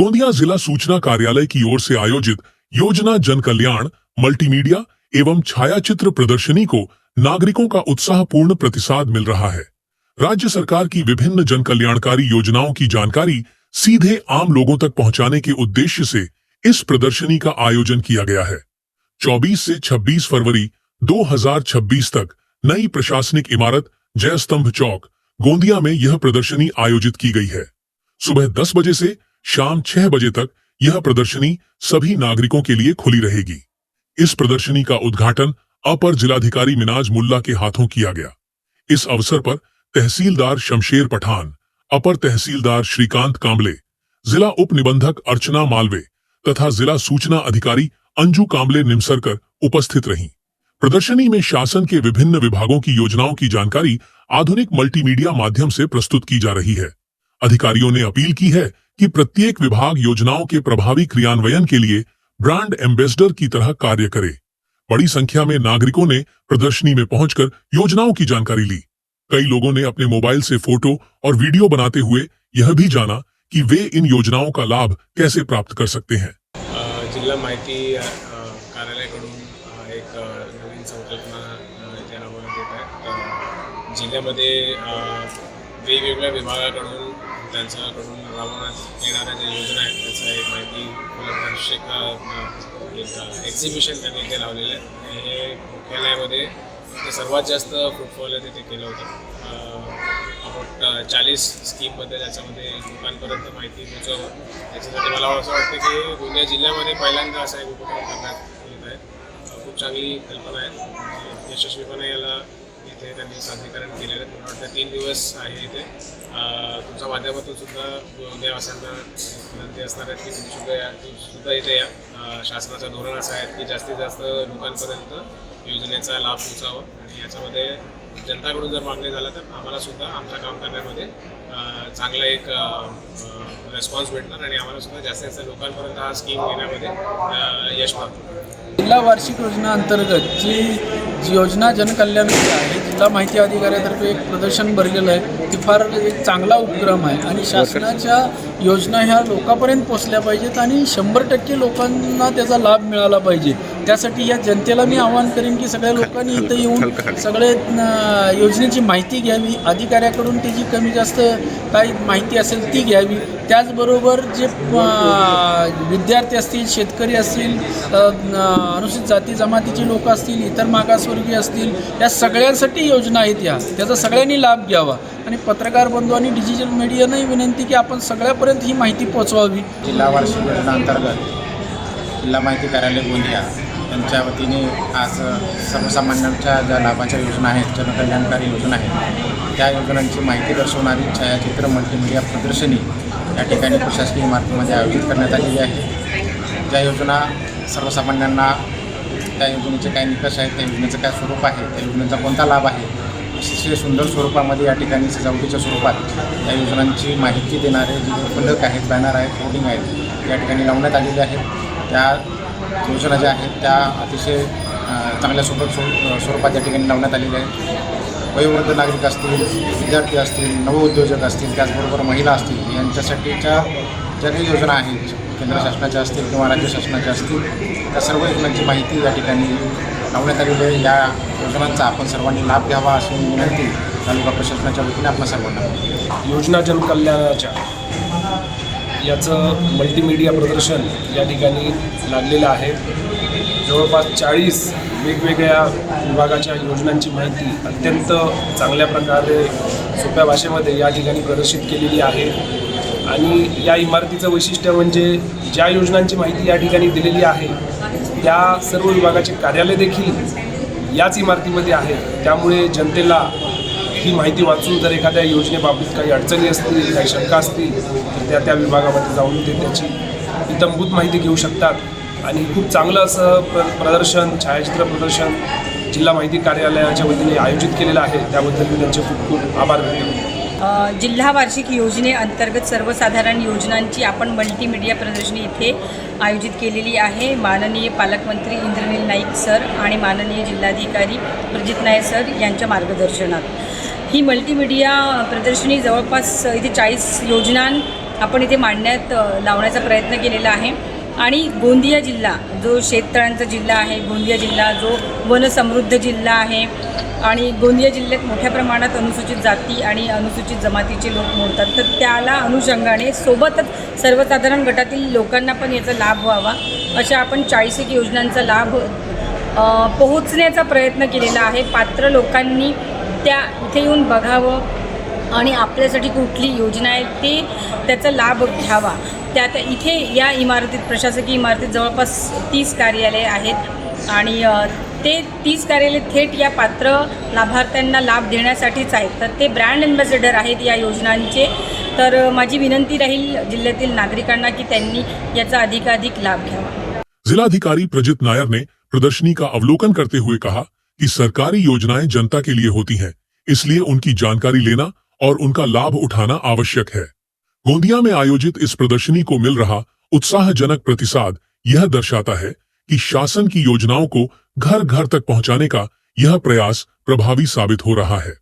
गोंदिया जिला सूचना कार्यालय की ओर से आयोजित योजना जन कल्याण मल्टीमीडिया एवं छायाचित्र प्रदर्शनी को नागरिकों का उत्साहपूर्ण प्रतिसाद मिल रहा है। राज्य सरकार की विभिन्न जन कल्याणकारी योजनाओं की जानकारी सीधे आम लोगों तक पहुंचाने के उद्देश्य से इस प्रदर्शनी का आयोजन किया गया है। 24 से 26 फरवरी 2026 तक नई प्रशासनिक इमारत जय स्तंभ चौक गोंदिया में यह प्रदर्शनी आयोजित की गई है। सुबह 10 बजे से शाम 6 बजे तक यह प्रदर्शनी सभी नागरिकों के लिए खुली रहेगी। इस प्रदर्शनी का उद्घाटन अपर जिलाधिकारी मिनाज मुल्ला के हाथों किया गया। इस अवसर पर तहसीलदार शमशेर पठान, अपर तहसीलदार श्रीकांत कांबले, जिला उप निबंधक अर्चना मालवे तथा जिला सूचना अधिकारी अंजू कांबले निमसरकर उपस्थित रहीं। प्रदर्शनी में शासन के विभिन्न विभागों की योजनाओं की जानकारी आधुनिक मल्टीमीडिया माध्यम से प्रस्तुत की जा रही है। अधिकारियों ने अपील की है कि प्रत्येक विभाग योजनाओं के प्रभावी क्रियान्वयन के लिए ब्रांड एम्बेसडर की तरह कार्य करे। बड़ी संख्या में नागरिकों ने प्रदर्शनी में पहुंचकर योजनाओं की जानकारी ली। कई लोगों ने अपने मोबाइल से फोटो और वीडियो बनाते हुए यह भी जाना कि वे इन योजनाओं का लाभ कैसे प्राप्त कर सकते हैं। जिल्हा माहिती कार्यालयाकडून एक नवीन संकल्पना इथे राबवण्यात येत आहे। जिल्ह्यामध्ये वेगवेगळ्या विभागाकडून त्यांच्याकडून राबवण्यात येणाऱ्या ज्या योजना आहेत त्याचा एक माहिती एक एक्झिबिशन त्यांनी इथे लावलेलं आहे। हे मुख्यालयामध्ये ते सर्वात जास्त फुटफॉल तिथे केलं होतं। आपण 40 स्कीमबद्दल त्याच्यामध्ये लोकांपर्यंत माहिती पोहोचवावं याच्यासाठी मला असं वाटतं की गोंदिया जिल्ह्यामध्ये पहिल्यांदा असा एक उपक्रम करण्यात येत आहे। खूप चांगली कल्पना आहे। यशस्वीपणे याला इथे त्यांनी सादरीकरण केलेलं आहे। मला वाटतं 3 दिवस आहे इथे। तुमच्या माध्यमातून सुद्धा गोंदियावासियांना विनंती असणार आहे की तुम्ही सुद्धा इथे या। शासनाचं धोरण असं आहे की जास्तीत जास्त लोकांपर्यंत योजनेचा लाभ पोहोचावा आणि याच्यामध्ये जनताकडून जर मागणी झालं तर आम्हाला सुद्धा आमचं काम करण्यामध्ये चांगला एक रिस्पॉन्स भेटणार आणि आम्हाला सुद्धा जास्तीत जास्त लोकांपर्यंत हा स्कीम घेण्यामध्ये यश प्राप्त। जिल्हा वार्षिक योजना अंतर्गत जी योजना जनकल्याणाची आहे, जिल्हा माहिती अधिकाऱ्यातर्फे एक प्रदर्शन भरलेलं आहे। ती फार एक चांगला उपक्रम आहे आणि शासनाच्या योजना ह्या लोकांपर्यंत पोहोचल्या पाहिजेत आणि 100% लोकांना त्याचा लाभ मिळाला पाहिजे। त्यासाठी या जनतेला मी आवाहन करेन की सगळ्या लोकांनी इथं येऊन सगळे योजनेची माहिती घ्यावी, अधिकाऱ्याकडून त्याची कमी जास्त काही माहिती असेल ती घ्यावी। त्याचबरोबर जे विद्यार्थी असतील, शेतकरी असतील, अनुसूचित जाती जमातीचे लोक असतील, इतर मागासवर्गीय असतील, या सगळ्यांसाठी योजना आहेत त्याचा सगळ्यांनी लाभ घ्यावा आणि पत्रकार बंधू आणि डिजिटल मीडियाने विनंती की आपण सगळ्यापर्यंत ही माहिती पोहोचवावी। जिल्हा वार्षिक योजना अंतर्गत जिल्हा माहिती कार्यालय गोंदिया यांच्या वतीने आज सर्वसामान्यांच्या ज्या लाभाच्या योजना आहेत, जनकल्याणकारी योजना आहेत, त्या योजनांची माहिती दर्शवणारी छायाचित्र मल्टीमीडिया प्रदर्शनी या ठिकाणी प्रशासकीय इमारतीमध्ये आयोजित करण्यात आलेली आहे। ज्या योजना सर्वसामान्यांना त्या योजनेचे काय निकष आहेत, त्या योजनेचं काय स्वरूप आहे, त्या योजनेचा कोणता लाभ आहे, अतिशय सुंदर स्वरूपामध्ये या ठिकाणी सजावटीच्या स्वरूपात या योजनांची माहिती देणारे जे फलक आहेत, बॅनर आहेत, होर्डिंग आहेत, या ठिकाणी लावण्यात आलेले आहेत। त्या योजना ज्या आहेत त्या अतिशय चांगल्या स्वरूपात या ठिकाणी लावण्यात आलेल्या आहेत। वयोवृद्ध नागरिक असतील, विद्यार्थी असतील, नवउद्योजक असतील, त्याचबरोबर महिला असतील, यांच्यासाठीच्या ज्या काही योजना आहेत, केंद्र शासनाच्या असतील किंवा राज्य शासनाच्या असतील, त्या सर्व योजनांची माहिती या ठिकाणी लावण्यात आलेली आहे। या योजनांचा आपण सर्वांनी लाभ घ्यावा अशी विनंती तालुका प्रशासनाच्या वतीने आपल्या सर्वांना। योजना जनकल्याणाच्या याचं मल्टीमीडिया प्रदर्शन या ठिकाणी लागलेलं आहे। जवळपास 40 वेगवेगळ्या विभागाच्या योजनांची माहिती अत्यंत चांगल्या प्रकारे सोप्या भाषेमध्ये या ठिकाणी प्रदर्शित केलेली आहे आणि या इमारतीचं वैशिष्ट्य म्हणजे ज्या योजनांची माहिती या ठिकाणी दिलेली आहे त्या सर्व विभागाचे कार्यालय देखील याच इमारतीमध्ये आहे। त्यामुळे जनतेला ही माहिती वाचून जर एखाद्या योजनेबाबत काही अडचणी असतील, काही शंका असतील तर त्या विभागामध्ये जाऊन ते त्याची इत्थंभूत माहिती घेऊ शकतात आणि खूप चांगलं असं प्रदर्शन, छायाचित्र प्रदर्शन जिल्हा माहिती कार्यालयाच्या वतीने आयोजित केलेलं आहे। त्याबद्दल मी त्यांचे खूप खूप आभार व्यक्त करतो। जिल्हा वार्षिक योजनेअंतर्गत सर्वसाधारण योजनांची आपण मल्टीमीडिया प्रदर्शनी इथे आयोजित केलेली आहे। माननीय पालकमंत्री इंद्रनील नाईक सर आणि माननीय जिल्हाधिकारी प्रजित नाईक सर यांच्या मार्गदर्शनात ही मल्टीमीडिया प्रदर्शनी जवळपास इथे 40 योजना आपण इथे मांडण्यात लावण्याचा प्रयत्न केलेला आहे. आणि गोंदिया जिल्हा जो शेततळ्यांचा जिल्हा आहे, गोंदिया जिल्हा जो वनसमृद्ध जिल्हा आहे आणि गोंदिया जिल्ह्यात मोठ्या प्रमाणात अनुसूचित जाती आणि अनुसूचित जमातीचे लोक मोडतात, तर त्याला अनुषंगाने सोबतच सर्वसाधारण गटातील लोकांना पण याचा लाभ व्हावा अशा आपण 40 योजनांचा लाभ पोहोचण्याचा प्रयत्न केलेला आहे. पात्र लोकांनी त्या इथे येऊन बघावं आणि आपल्यासाठी कुठली योजना आहे ते त्याचा लाभ घ्यावा. त्यात इथे या इमारतीत, प्रशासकीय इमारतीत जवळपास 30 कार्यालये आहेत आणि ते 30 कार्यालय थेट या पात्र लाभार्थ्यांना लाभ देण्यासाठीच आहेत. तर ते ब्रँड ॲम्बॅसेडर आहेत या योजनांचे. तर माझी विनंती राहील जिल्ह्यातील नागरिकांना की त्यांनी याचा अधिकाधिक लाभ घ्यावा. जिलाधिकारी प्रजित नायर ने प्रदर्शनी का अवलोकन करते हुए कहा कि सरकारी योजनाएं जनता के लिए होती हैं, इसलिए उनकी जानकारी लेना और उनका लाभ उठाना आवश्यक है. गोंदिया में आयोजित इस प्रदर्शनी को मिल रहा उत्साहजनक प्रतिसाद यह दर्शाता है कि शासन की योजनाओं को घर घर तक पहुंचाने का यह प्रयास प्रभावी साबित हो रहा है.